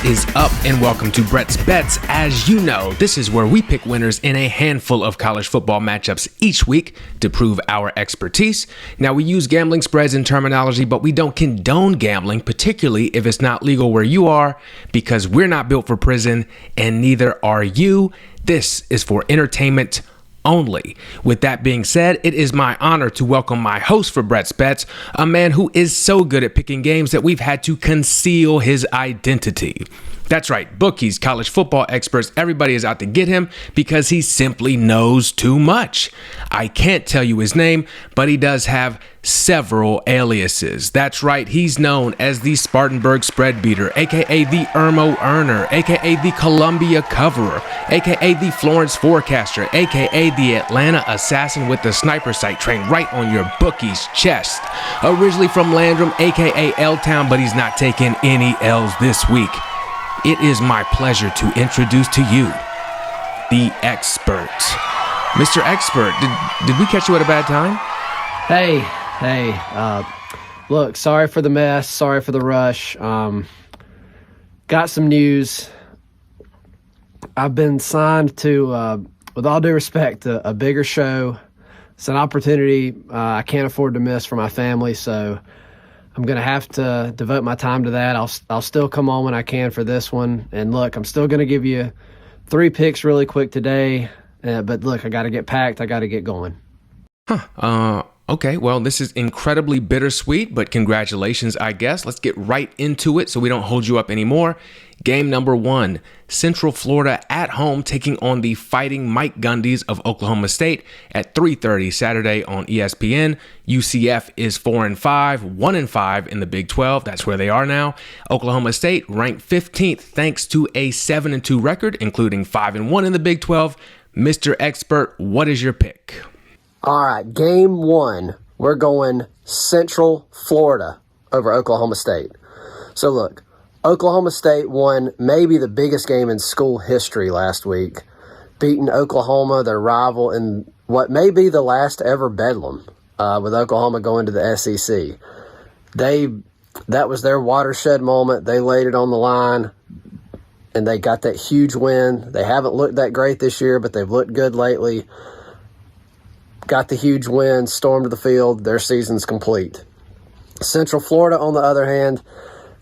What is up, and welcome to Brett's Bets. As you know, this is where we pick winners in a handful of college football matchups each week to prove our expertise. Now, we use gambling spreads and terminology, but we don't condone gambling, particularly if it's not legal where you are, because we're not built for prison, and neither are you. This is for entertainment only. With that being said, it is my honor to welcome my host for Brett's Bets, a man who is so good at picking games that we've had to conceal his identity. That's right, bookies, college football experts, everybody is out to get him because he simply knows too much. I can't tell you his name, but he does have several aliases. That's right, he's known as the Spartanburg Spread Beater, aka the Irmo Earner, aka the Columbia Coverer, aka the Florence Forecaster, aka the Atlanta Assassin with the sniper sight trained right on your bookie's chest. Originally from Landrum, aka L-Town, but he's not taking any L's this week. It is my pleasure to introduce to you the expert. Mr. Expert, did we catch you at a bad time? Hey, look, sorry for the mess, sorry for the rush. Got some news. I've been signed to, with all due respect, a bigger show. It's an opportunity I can't afford to miss for my family, so I'm going to have to devote my time to that. I'll still come on when I can for this one. And look, I'm still going to give you 3 picks really quick today. But look, I got to get packed. I got to get going. Okay, well, this is incredibly bittersweet, but congratulations, I guess. Let's get right into it so we don't hold you up anymore. Game number 1, Central Florida at home taking on the Fighting Mike Gundys of Oklahoma State at 3:30 Saturday on ESPN. UCF is 4-5, 1-5 in the Big 12. That's where they are now. Oklahoma State ranked 15th thanks to a 7-2 record, including 5-1 in the Big 12. Mr. Expert, what is your pick? All right, game 1, we're going Central Florida over Oklahoma State. So look, Oklahoma State won maybe the biggest game in school history last week, beating Oklahoma, their rival, in what may be the last ever Bedlam, with Oklahoma going to the SEC. That was their watershed moment. They laid it on the line, and they got that huge win. They haven't looked that great this year, but they've looked good lately. Got the huge win, stormed the field, their season's complete. Central Florida, on the other hand,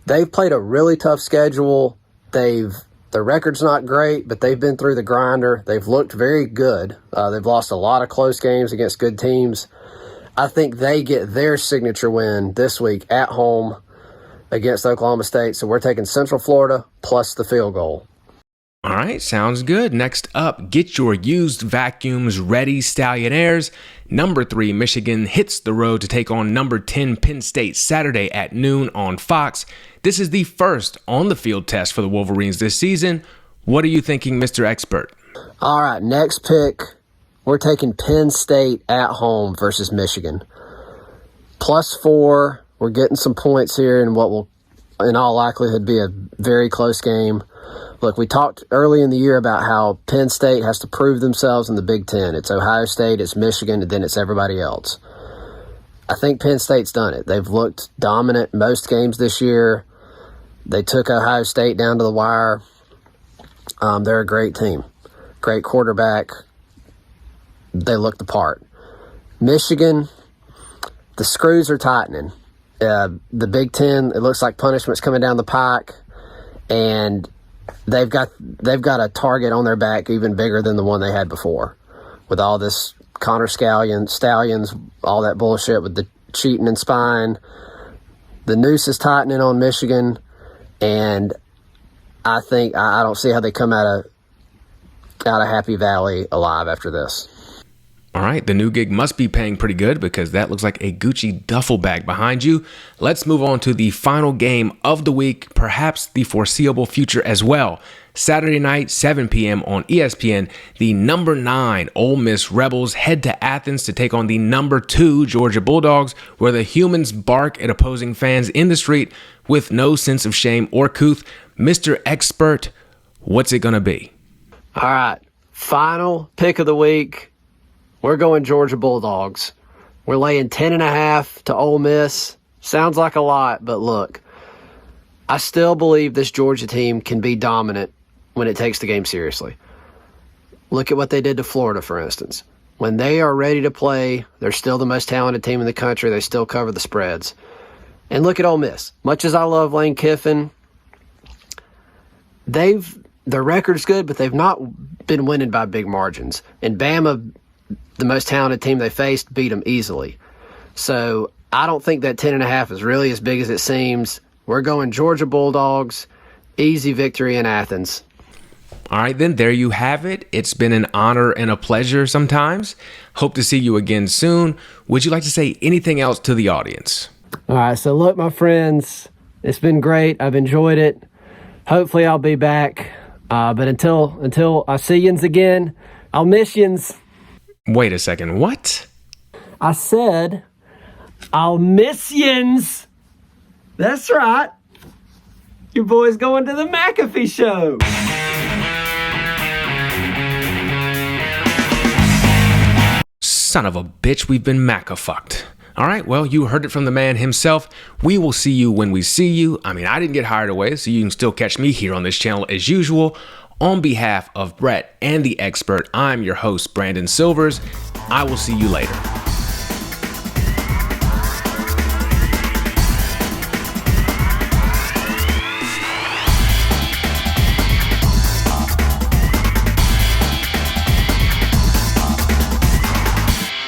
they've played a really tough schedule. Their record's not great, but they've been through the grinder. They've looked very good. They've lost a lot of close games against good teams. I think they get their signature win this week at home against Oklahoma State. So we're taking Central Florida plus the field goal. All right, sounds good. Next up, get your used vacuums ready, Stallionaires. Number 3, Michigan hits the road to take on number 10, Penn State, Saturday at noon on Fox. This is the first on-the-field test for the Wolverines this season. What are you thinking, Mr. Expert? All right, next pick, we're taking Penn State at home versus Michigan. +4, we're getting some points here in what will, in all likelihood, be a very close game. Look, we talked early in the year about how Penn State has to prove themselves in the Big Ten. It's Ohio State, it's Michigan, and then it's everybody else. I think Penn State's done it. They've looked dominant most games this year. They took Ohio State down to the wire. They're a great team. Great quarterback. They look the part. Michigan, the screws are tightening. The Big Ten, it looks like punishment's coming down the pike, and they've got a target on their back even bigger than the one they had before, with all this Connor Stalions, all that bullshit with the cheating and spying. The noose is tightening on Michigan, and I think I don't see how they come out of Happy Valley alive after this. All right, the new gig must be paying pretty good because that looks like a Gucci duffel bag behind you. Let's move on to the final game of the week, perhaps the foreseeable future as well. Saturday night, 7 p.m. on ESPN, the number 9 Ole Miss Rebels head to Athens to take on the number 2 Georgia Bulldogs, where the humans bark at opposing fans in the street with no sense of shame or couth. Mr. Expert, what's it going to be? All right, final pick of the week. We're going Georgia Bulldogs. We're laying 10.5 to Ole Miss. Sounds like a lot, but look, I still believe this Georgia team can be dominant when it takes the game seriously. Look at what they did to Florida, for instance. When they are ready to play, they're still the most talented team in the country. They still cover the spreads. And look at Ole Miss. Much as I love Lane Kiffin, their record's good, but they've not been winning by big margins. And Bama, the most talented team they faced, beat them easily. So I don't think that 10.5 is really as big as it seems. We're going Georgia Bulldogs, easy victory in Athens. All right, then there you have it. It's been an honor and a pleasure sometimes. Hope to see you again soon. Would you like to say anything else to the audience? All right, so look, my friends, it's been great. I've enjoyed it. Hopefully I'll be back. But until I see yins again, I'll miss yins. Wait a second, what? I said I'll miss yins. That's right. Your boy's going to the McAfee show. Son of a bitch, we've been Maca-fucked. All right, well, you heard it from the man himself. We will see you when we see you. I mean, I didn't get hired away, so you can still catch me here on this channel as usual. On behalf of Brett and the expert, I'm your host, Brandon Silvers. I will see you later.